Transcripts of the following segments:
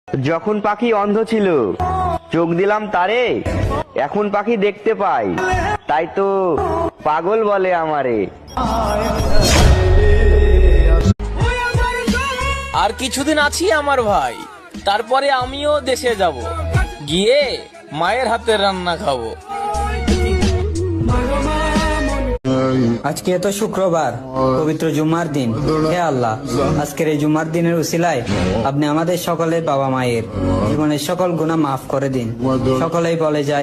যখন পাখি অন্ধ ছিল চোখ দিলাম তারে, এখন পাখি দেখতে পাই, তাই তো পাগল বলে আমারে। আর কিছুদিন আছি আমার ভাই, তারপরে আমিও দেশে যাব, গিয়ে মায়ের হাতের রান্না খাবো। আজকে তো শুক্রবার, পবিত্র জুম্মার দিন। হে আল্লাহ, আজকের এই জুম্মার দিনের উসিলায় আপনি আমাদের সকলের বাবা মায়ের জীবনের সকল গুনাহ মাফ করে দিন। সকলেই বলে যায়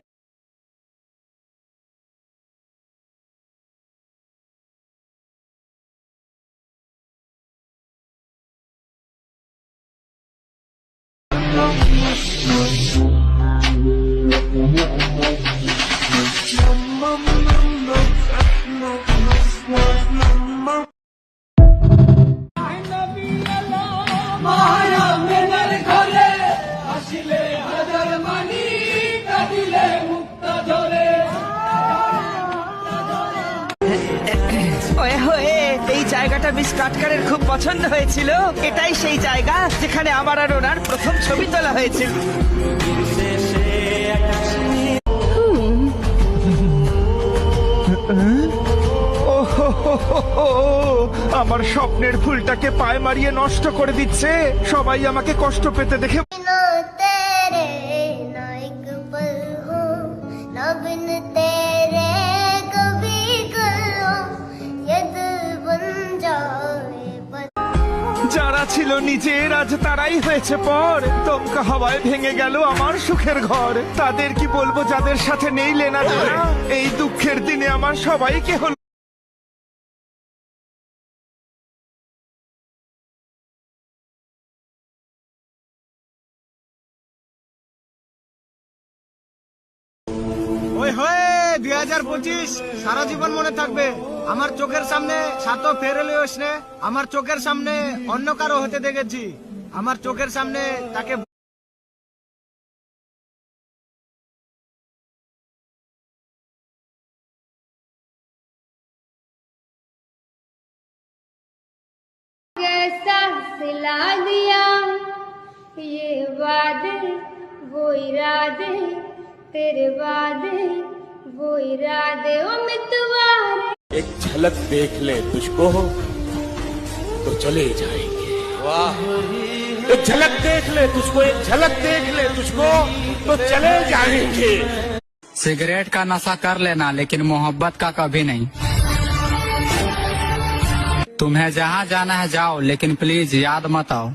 এই জায়গাটা মিস কাটকারের খুব পছন্দ হয়েছিল। এটাই সেই জায়গা যেখানে আমার আর ওনার প্রথম ছবি তোলা হয়েছিল। আমার স্বপ্নের ফুলটাকে পায়ে মারিয়ে নষ্ট করে দিচ্ছে। সবাই আমাকে কষ্ট পেতে দেখে যারা ছিল নিজের আজ তারাই হয়েছে পর। দমকা হাওয়ায় ভেঙে গেল আমার সুখের ঘর। তাদের কি বলবো যাদের সাথে নেই লেনা দেনা? এই দুঃখের দিনে আমার সবাইকে হলো ওই হয়ে 2025 সারা জীবন মনে থাকবে। আমার চোখের সামনে সাতো ফেরলে ওসনে আমার চোখের সামনে অন্য কারো হতে দেখেছি। আমার চোখের সামনে তাকে कैसा सिला दिया ये वादे वो इरादे तेरे वादे वो इरादे ओ मितवारे। एक झलक देख ले तुझको तो चले जाएंगे। वाह, एक झलक देख ले तुझको, एक झलक देख ले तुझको तो चले जाएंगे। सिगरेट का नशा कर लेना, लेकिन मोहब्बत का कभी नहीं। तुम्हें जहाँ जाना है जाओ, लेकिन प्लीज याद मत आओ।